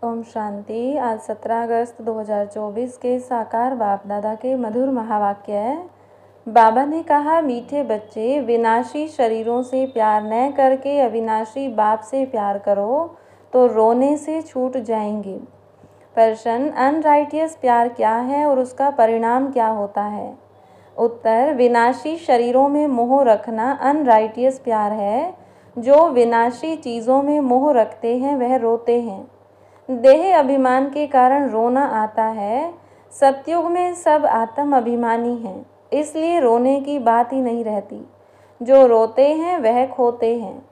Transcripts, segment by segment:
ओम शांति। आज 17 अगस्त 2024 के साकार बाप दादा के मधुर महावाक्य है। बाबा ने कहा, मीठे बच्चे, विनाशी शरीरों से प्यार न करके अविनाशी बाप से प्यार करो तो रोने से छूट जाएंगे। प्रश्न, अनराइटियस प्यार क्या है और उसका परिणाम क्या होता है? उत्तर, विनाशी शरीरों में मोह रखना अनराइटियस प्यार है। जो विनाशी चीज़ों में मोह रखते हैं वह रोते हैं। देह अभिमान के कारण रोना आता है। सतयुग में सब आत्म अभिमानी हैं, इसलिए रोने की बात ही नहीं रहती। जो रोते हैं वह खोते हैं।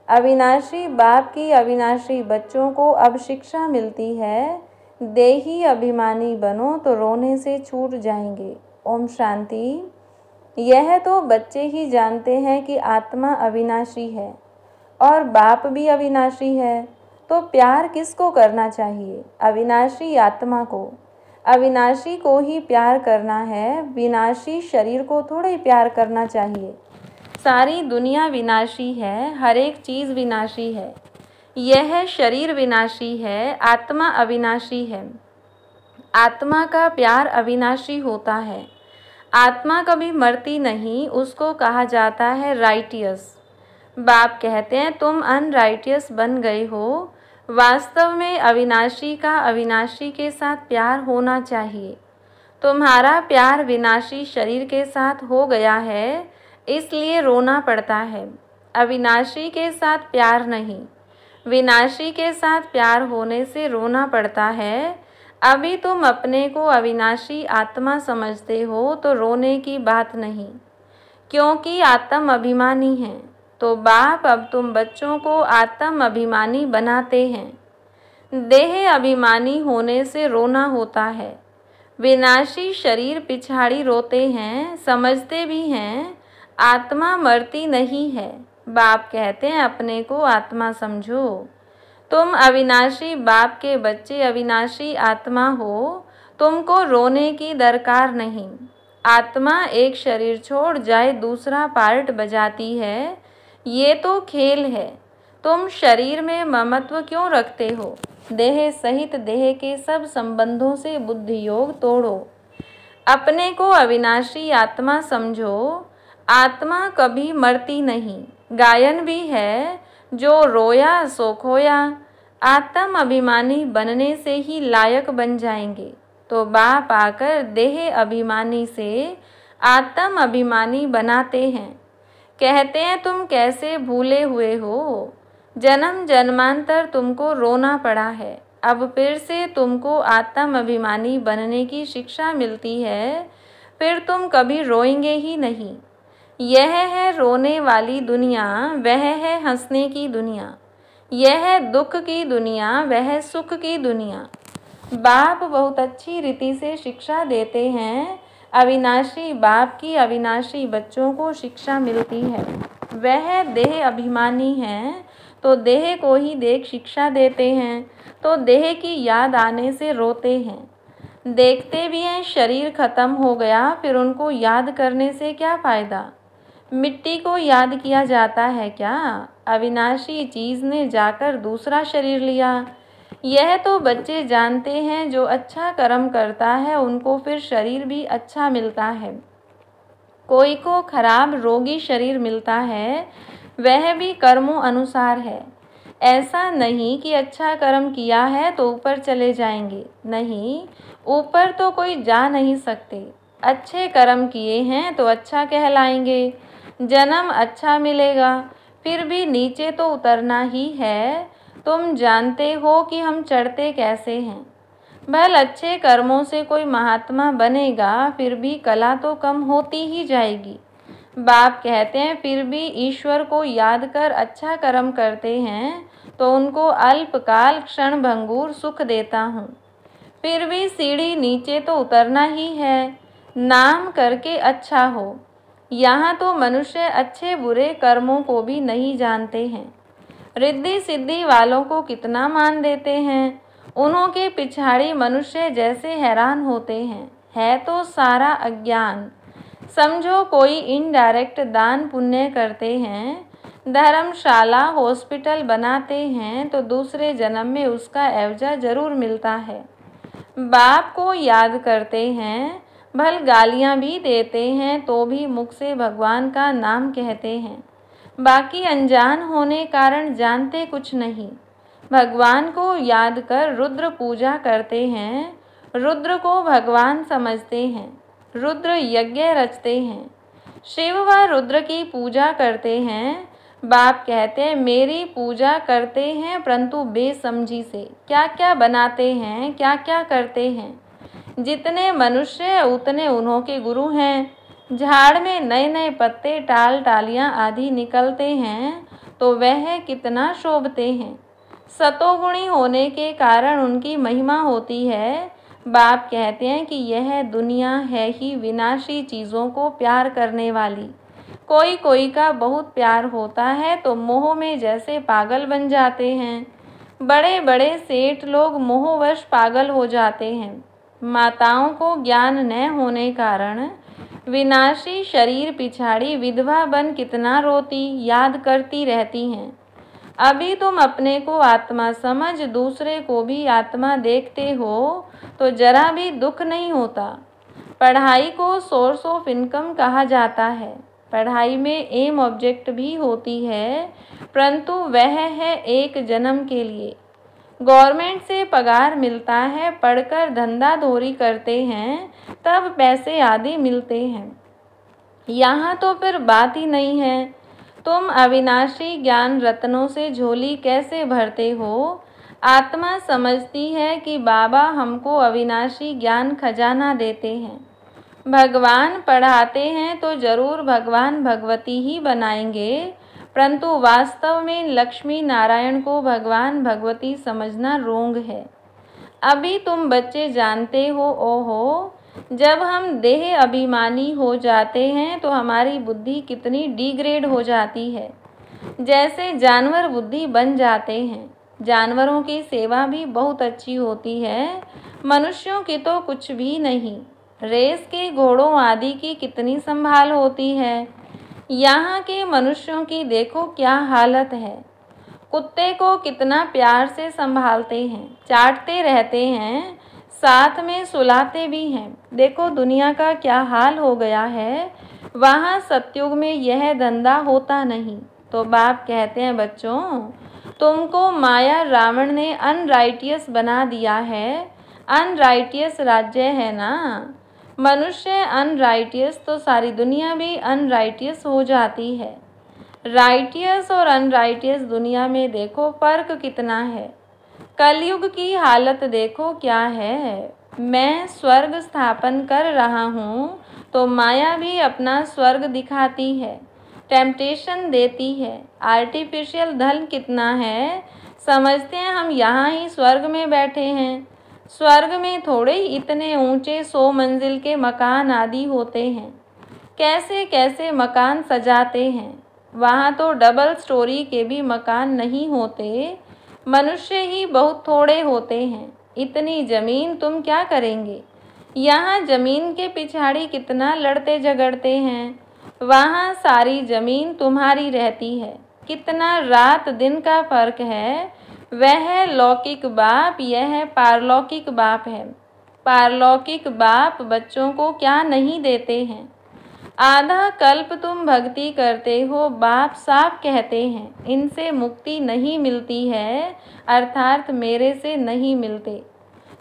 अविनाशी बाप की अविनाशी बच्चों को अब शिक्षा मिलती है, देही अभिमानी बनो तो रोने से छूट जाएंगे। ओम शांति। यह तो बच्चे ही जानते हैं कि आत्मा अविनाशी है और बाप भी अविनाशी है, तो प्यार किसको करना चाहिए? अविनाशी आत्मा को। अविनाशी को ही प्यार करना है, विनाशी शरीर को थोड़ा ही प्यार करना चाहिए। सारी दुनिया विनाशी है, हर एक चीज़ विनाशी है। यह शरीर विनाशी है, आत्मा अविनाशी है। आत्मा का प्यार अविनाशी होता है। आत्मा कभी मरती नहीं, उसको कहा जाता है राइटियस। बाप कहते हैं, तुम अनराइटियस बन गए हो। वास्तव में अविनाशी का अविनाशी के साथ प्यार होना चाहिए। तुम्हारा प्यार विनाशी शरीर के साथ हो गया है, इसलिए रोना पड़ता है। अविनाशी के साथ प्यार नहीं, विनाशी के साथ प्यार होने से रोना पड़ता है। अभी तुम अपने को अविनाशी आत्मा समझते हो तो रोने की बात नहीं, क्योंकि आत्म अभिमानी हैं। तो बाप अब तुम बच्चों को आत्म अभिमानी बनाते हैं। देह अभिमानी होने से रोना होता है। विनाशी शरीर पिछाड़ी रोते हैं, समझते भी हैं आत्मा मरती नहीं है। बाप कहते हैं, अपने को आत्मा समझो। तुम अविनाशी बाप के बच्चे अविनाशी आत्मा हो, तुमको रोने की दरकार नहीं। आत्मा एक शरीर छोड़ जाए दूसरा पार्ट बजाती है, ये तो खेल है। तुम शरीर में ममत्व क्यों रखते हो? देह सहित देह के सब संबंधों से बुद्धि योग तोड़ो। अपने को अविनाशी आत्मा समझो। आत्मा कभी मरती नहीं। गायन भी है, जो रोया सो खोया। आत्म अभिमानी बनने से ही लायक बन जाएंगे। तो बाप आकर देह अभिमानी से आत्म अभिमानी बनाते हैं। कहते हैं, तुम कैसे भूले हुए हो? जन्म जन्मांतर तुमको रोना पड़ा है। अब फिर से तुमको आत्म अभिमानी बनने की शिक्षा मिलती है, फिर तुम कभी रोएंगे ही नहीं। यह है रोने वाली दुनिया, वह है हंसने की दुनिया। यह है दुख की दुनिया, वह सुख की दुनिया। बाप बहुत अच्छी रीति से शिक्षा देते हैं। अविनाशी बाप की अविनाशी बच्चों को शिक्षा मिलती है। वह देह अभिमानी हैं, तो देह को ही देख शिक्षा देते हैं, तो देह की याद आने से रोते हैं। देखते भी हैं शरीर खत्म हो गया, फिर उनको याद करने से क्या फ़ायदा? मिट्टी को याद किया जाता है क्या? अविनाशी चीज़ ने जाकर दूसरा शरीर लिया। यह तो बच्चे जानते हैं, जो अच्छा कर्म करता है उनको फिर शरीर भी अच्छा मिलता है। कोई को खराब रोगी शरीर मिलता है, वह भी कर्मों अनुसार है। ऐसा नहीं कि अच्छा कर्म किया है तो ऊपर चले जाएंगे। नहीं, ऊपर तो कोई जा नहीं सकते। अच्छे कर्म किए हैं तो अच्छा कहलाएंगे, जन्म अच्छा मिलेगा। फिर भी नीचे तो उतरना ही है। तुम जानते हो कि हम चढ़ते कैसे हैं। भल अच्छे कर्मों से कोई महात्मा बनेगा, फिर भी कला तो कम होती ही जाएगी। बाप कहते हैं, फिर भी ईश्वर को याद कर अच्छा कर्म करते हैं तो उनको अल्पकाल क्षण भंगुर सुख देता हूँ। फिर भी सीढ़ी नीचे तो उतरना ही है, नाम करके अच्छा हो। यहाँ तो मनुष्य अच्छे बुरे कर्मों को भी नहीं जानते हैं। रिद्धि सिद्धि वालों को कितना मान देते हैं। उन्हों के पिछाड़ी मनुष्य जैसे हैरान होते हैं। है तो सारा अज्ञान। समझो कोई इनडायरेक्ट दान पुण्य करते हैं, धर्मशाला हॉस्पिटल बनाते हैं तो दूसरे जन्म में उसका एवजा जरूर मिलता है। बाप को याद करते हैं, भल गालियाँ भी देते हैं तो भी मुख से भगवान का नाम कहते हैं। बाकी अनजान होने कारण जानते कुछ नहीं। भगवान को याद कर रुद्र पूजा करते हैं, रुद्र को भगवान समझते हैं, रुद्र यज्ञ रचते हैं। शिव व रुद्र की पूजा करते हैं। बाप कहते हैं मेरी पूजा करते हैं परंतु बेसमझी से। क्या क्या बनाते हैं, क्या क्या करते हैं। जितने मनुष्य हैं उतने उन्हों के गुरु हैं। झाड़ में नए नए पत्ते, टाल टालियाँ आदि निकलते हैं तो वह कितना शोभते हैं। सतोगुणी होने के कारण उनकी महिमा होती है। बाप कहते हैं कि यह दुनिया है ही विनाशी चीज़ों को प्यार करने वाली। कोई कोई का बहुत प्यार होता है तो मोह में जैसे पागल बन जाते हैं। बड़े बड़े सेठ लोग मोहवश पागल हो जाते हैं। माताओं को ज्ञान न होने कारण विनाशी शरीर पिछाड़ी विधवा बन कितना रोती, याद करती रहती हैं। अभी तुम अपने को आत्मा समझ दूसरे को भी आत्मा देखते हो तो जरा भी दुख नहीं होता। पढ़ाई को सोर्स ऑफ इनकम कहा जाता है। पढ़ाई में एम ऑब्जेक्ट भी होती है परंतु वह है एक जन्म के लिए। गवर्नमेंट से पगार मिलता है, पढ़कर धंधा धोरी करते हैं तब पैसे आदि मिलते हैं। यहाँ तो फिर बात ही नहीं है। तुम अविनाशी ज्ञान रत्नों से झोली कैसे भरते हो। आत्मा समझती है कि बाबा हमको अविनाशी ज्ञान खजाना देते हैं। भगवान पढ़ाते हैं तो जरूर भगवान भगवती ही बनाएंगे परंतु वास्तव में लक्ष्मी नारायण को भगवान भगवती समझना रोंग है। अभी तुम बच्चे जानते हो, ओहो जब हम देह अभिमानी हो जाते हैं तो हमारी बुद्धि कितनी डिग्रेड हो जाती है। जैसे जानवर बुद्धि बन जाते हैं। जानवरों की सेवा भी बहुत अच्छी होती है, मनुष्यों की तो कुछ भी नहीं। रेस के घोड़ों आदि की कितनी संभाल होती है। यहाँ के मनुष्यों की देखो क्या हालत है। कुत्ते को कितना प्यार से संभालते हैं, चाटते रहते हैं, साथ में सुलाते भी हैं। देखो दुनिया का क्या हाल हो गया है। वहाँ सतयुग में यह धंधा होता नहीं। तो बाप कहते हैं बच्चों तुमको माया रावण ने अनराइटियस बना दिया है। अनराइटियस राज्य है ना। मनुष्य अनराइटियस तो सारी दुनिया भी अनराइटियस हो जाती है। राइटियस और अनराइटियस दुनिया में देखो फर्क कितना है। कलयुग की हालत देखो क्या है। मैं स्वर्ग स्थापन कर रहा हूँ तो माया भी अपना स्वर्ग दिखाती है, टेम्पटेशन देती है। आर्टिफिशियल धन कितना है, समझते हैं हम यहाँ ही स्वर्ग में बैठे हैं। स्वर्ग में थोड़े ही इतने ऊंचे 100 मंजिल के मकान आदि होते हैं। कैसे कैसे मकान सजाते हैं। वहाँ तो डबल स्टोरी के भी मकान नहीं होते। मनुष्य ही बहुत थोड़े होते हैं। इतनी ज़मीन तुम क्या करेंगे। यहाँ ज़मीन के पिछाड़ी कितना लड़ते झगड़ते हैं। वहाँ सारी ज़मीन तुम्हारी रहती है। कितना रात दिन का फर्क है। वह लौकिक बाप, यह पारलौकिक बाप है। पारलौकिक बाप बच्चों को क्या नहीं देते हैं। आधा कल्प तुम भक्ति करते हो, बाप साफ कहते हैं इनसे मुक्ति नहीं मिलती है, अर्थात मेरे से नहीं मिलते।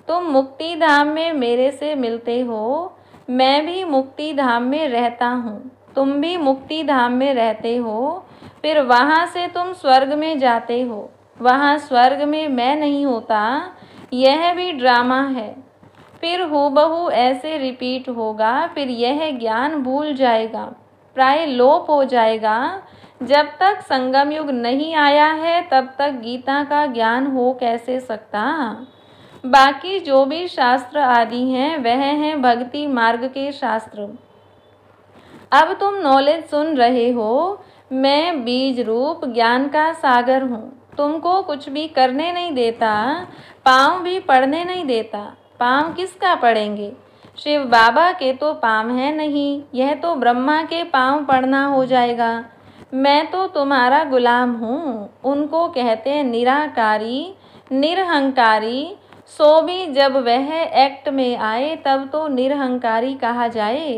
तुम मुक्ति धाम में मेरे से मिलते हो। मैं भी मुक्ति धाम में रहता हूँ, तुम भी मुक्ति धाम में रहते हो। फिर वहाँ से तुम स्वर्ग में जाते हो। वहाँ स्वर्ग में मैं नहीं होता। यह भी ड्रामा है। फिर हूबहू ऐसे रिपीट होगा। फिर यह ज्ञान भूल जाएगा, प्राय लोप हो जाएगा। जब तक संगम युग नहीं आया है तब तक गीता का ज्ञान हो कैसे सकता। बाकी जो भी शास्त्र आदि हैं वह हैं भक्ति मार्ग के शास्त्र। अब तुम नॉलेज सुन रहे हो। मैं बीज रूप ज्ञान का सागर हूँ। तुमको कुछ भी करने नहीं देता, पाँव भी पड़ने नहीं देता। पाँव किसका पड़ेंगे। शिव बाबा के तो पाँव हैं नहीं, यह तो ब्रह्मा के पाँव पड़ना हो जाएगा। मैं तो तुम्हारा गुलाम हूँ। उनको कहते हैं निराकारी, निरहंकारी। सो भी जब वह एक्ट में आए तब तो निरहंकारी कहा जाए।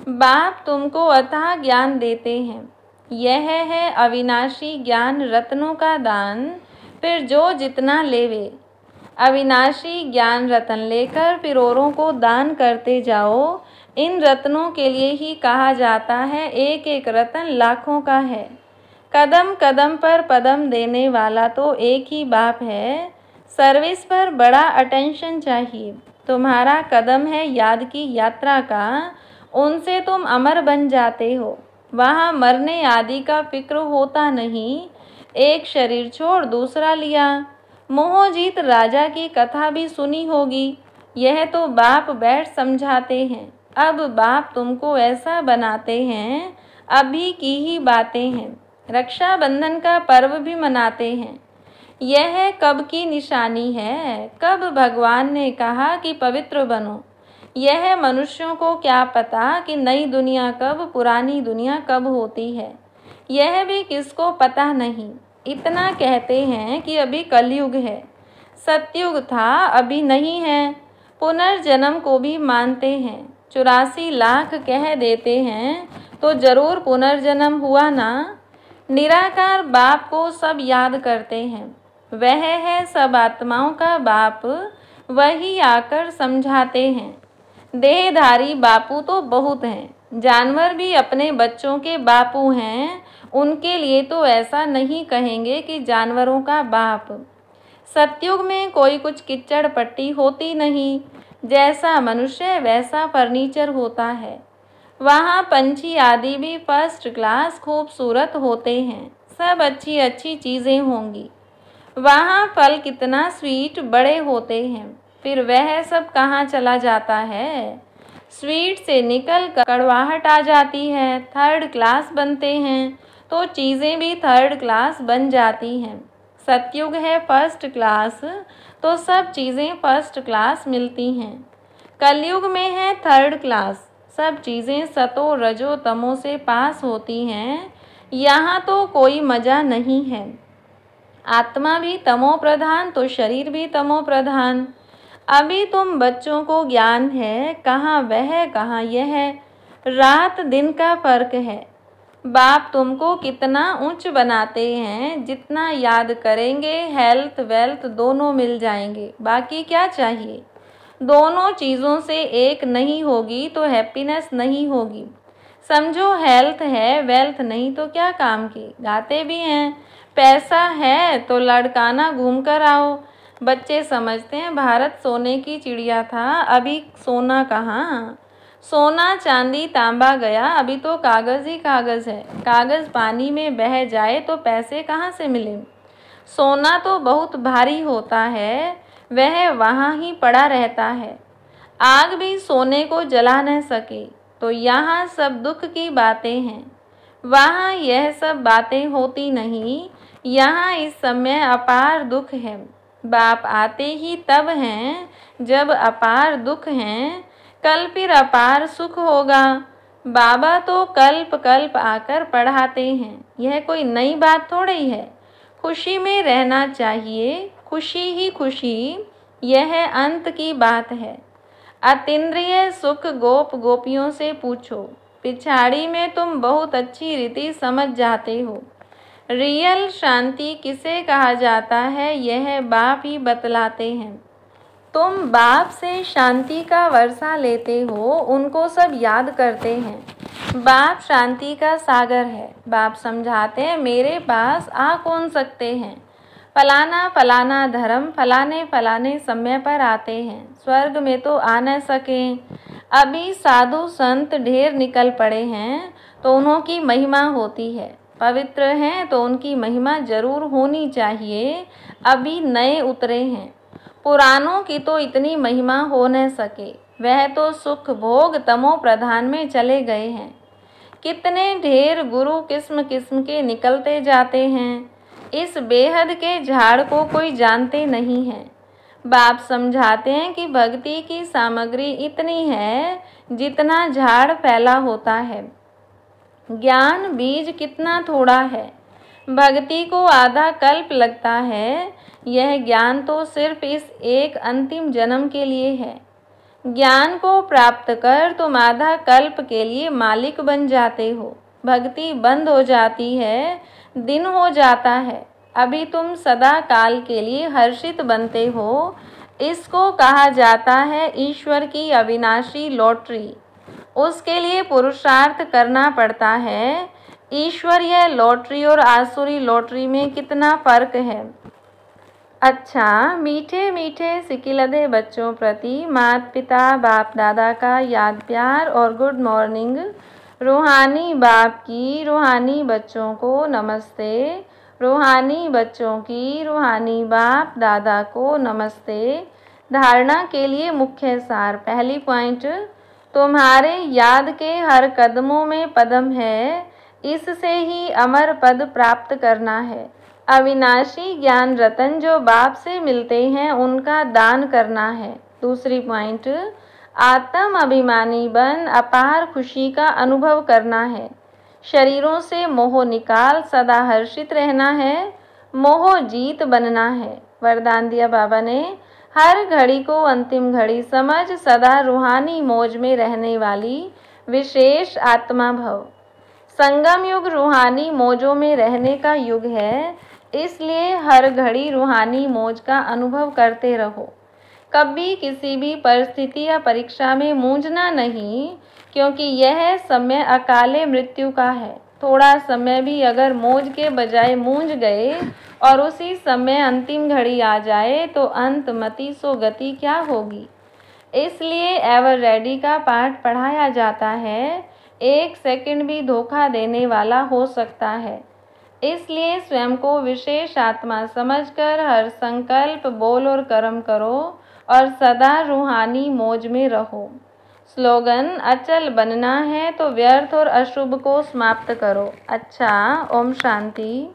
बाप तुमको अथाह ज्ञान देते हैं, यह है अविनाशी ज्ञान रत्नों का दान, फिर जो जितना लेवे। अविनाशी ज्ञान रत्न लेकर फिर औरों को दान करते जाओ। इन रत्नों के लिए ही कहा जाता है एक एक रत्न लाखों का है। कदम कदम पर पदम देने वाला तो एक ही बाप है। सर्विस पर बड़ा अटेंशन चाहिए। तुम्हारा कदम है याद की यात्रा का, उनसे तुम अमर बन जाते हो। वहाँ मरने आदि का फिक्र होता नहीं। एक शरीर छोड़ दूसरा लिया। मोहजीत राजा की कथा भी सुनी होगी। यह तो बाप बैठ समझाते हैं। अब बाप तुमको ऐसा बनाते हैं, अभी की ही बातें हैं। रक्षाबंधन का पर्व भी मनाते हैं। यह कब की निशानी है, कब भगवान ने कहा कि पवित्र बनो। यह मनुष्यों को क्या पता कि नई दुनिया कब, पुरानी दुनिया कब होती है, यह भी किसको पता नहीं। इतना कहते हैं कि अभी कलयुग है, सतयुग था अभी नहीं है। पुनर्जन्म को भी मानते हैं। 84 लाख कह देते हैं तो जरूर पुनर्जन्म हुआ ना। निराकार बाप को सब याद करते हैं। वह है सब आत्माओं का बाप, वही आकर समझाते हैं। देहधारी बापू तो बहुत हैं, जानवर भी अपने बच्चों के बापू हैं। उनके लिए तो ऐसा नहीं कहेंगे कि जानवरों का बाप। सतयुग में कोई कुछ किच्चड़ पट्टी होती नहीं। जैसा मनुष्य वैसा फर्नीचर होता है। वहाँ पंछी आदि भी फर्स्ट क्लास खूबसूरत होते हैं। सब अच्छी अच्छी चीज़ें होंगी। वहाँ फल कितना स्वीट बड़े होते हैं। फिर वह सब कहाँ चला जाता है। स्वीट से निकल कर कड़वाहट आ जाती है। थर्ड क्लास बनते हैं तो चीज़ें भी थर्ड क्लास बन जाती हैं। सतयुग है फर्स्ट क्लास तो सब चीज़ें फर्स्ट क्लास मिलती हैं। कलयुग में है थर्ड क्लास, सब चीज़ें सतो रजो तमो से पास होती हैं। यहाँ तो कोई मज़ा नहीं है। आत्मा भी तमो प्रधान तो शरीर भी तमो प्रधान। अभी तुम बच्चों को ज्ञान है, कहाँ वह कहाँ यह, रात दिन का फर्क है। बाप तुमको कितना उच्च बनाते हैं, जितना याद करेंगे हेल्थ वेल्थ दोनों मिल जाएंगे। बाकी क्या चाहिए। दोनों चीज़ों से एक नहीं होगी तो हैप्पीनेस नहीं होगी। समझो हेल्थ है वेल्थ नहीं तो क्या काम की। गाते भी हैं पैसा है तो लड़काना घूम कर आओ। बच्चे समझते हैं भारत सोने की चिड़िया था, अभी सोना कहाँ। सोना चांदी तांबा गया, अभी तो कागज़ ही कागज़ है। कागज़ पानी में बह जाए तो पैसे कहाँ से मिले। सोना तो बहुत भारी होता है, वह वहाँ ही पड़ा रहता है। आग भी सोने को जला न सके। तो यहाँ सब दुख की बातें हैं, वहाँ यह सब बातें होती नहीं। यहाँ इस समय अपार दुख है। बाप आते ही तब हैं जब अपार दुख हैं, कल फिर अपार सुख होगा। बाबा तो कल्प कल्प आकर पढ़ाते हैं, यह कोई नई बात थोड़ी है। खुशी में रहना चाहिए, खुशी ही खुशी, यह अंत की बात है। अतीन्द्रिय सुख गोप गोपियों से पूछो, पिछाड़ी में तुम बहुत अच्छी रीति समझ जाते हो। रियल शांति किसे कहा जाता है, यह बाप ही बतलाते हैं। तुम बाप से शांति का वर्षा लेते हो, उनको सब याद करते हैं। बाप शांति का सागर है। बाप समझाते हैं मेरे पास आ कौन सकते हैं। फलाना फलाना धर्म फलाने फलाने समय पर आते हैं, स्वर्ग में तो आ न सकें। अभी साधु संत ढेर निकल पड़े हैं तो उन्हों की महिमा होती है। पवित्र हैं तो उनकी महिमा जरूर होनी चाहिए। अभी नए उतरे हैं, पुरानों की तो इतनी महिमा हो न सके। वह तो सुख भोग तमो प्रधान में चले गए हैं। कितने ढेर गुरु किस्म किस्म के निकलते जाते हैं। इस बेहद के झाड़ को कोई जानते नहीं है। बाप समझाते हैं कि भक्ति की सामग्री इतनी है जितना झाड़ फैला होता है। ज्ञान बीज कितना थोड़ा है, भक्ति को आधा कल्प लगता है। यह ज्ञान तो सिर्फ इस एक अंतिम जन्म के लिए है। ज्ञान को प्राप्त कर तुम आधा कल्प के लिए मालिक बन जाते हो। भक्ति बंद हो जाती है, दिन हो जाता है, अभी तुम सदा काल के लिए हर्षित बनते हो। इसको कहा जाता है ईश्वर की अविनाशी लॉटरी। उसके लिए पुरुषार्थ करना पड़ता है। ईश्वरीय लॉटरी और आसुरी लॉटरी में कितना फर्क है। अच्छा, मीठे मीठे सिकिलधे बच्चों प्रति माता पिता बाप दादा का याद प्यार और गुड मॉर्निंग। रूहानी बाप की रूहानी बच्चों को नमस्ते। रूहानी बच्चों की रूहानी बाप दादा को नमस्ते। धारणा के लिए मुख्य सार। पहली पॉइंट, तुम्हारे याद के हर कदमों में पदम है, इससे ही अमर पद प्राप्त करना है। अविनाशी ज्ञान रतन जो बाप से मिलते हैं उनका दान करना है। दूसरी पॉइंट, आत्म अभिमानी बन अपार खुशी का अनुभव करना है। शरीरों से मोह निकाल सदा हर्षित रहना है, मोह जीत बनना है। वरदान दिया बाबा ने, हर घड़ी को अंतिम घड़ी समझ सदा रूहानी मौज में रहने वाली विशेष आत्मा भव। संगम युग रूहानी मौजों में रहने का युग है, इसलिए हर घड़ी रूहानी मौज का अनुभव करते रहो। कभी किसी भी परिस्थिति या परीक्षा में मूंझना नहीं, क्योंकि यह समय अकाले मृत्यु का है। थोड़ा समय भी अगर मौज के बजाय मूंझ गए और उसी समय अंतिम घड़ी आ जाए तो अंत मति सो गति क्या होगी। इसलिए एवर रेडी का पाठ पढ़ाया जाता है। एक सेकंड भी धोखा देने वाला हो सकता है, इसलिए स्वयं को विशेष आत्मा समझकर हर संकल्प बोल और कर्म करो और सदा रूहानी मौज में रहो। स्लोगन, अचल बनना है तो व्यर्थ और अशुभ को समाप्त करो। अच्छा, ओम शांति।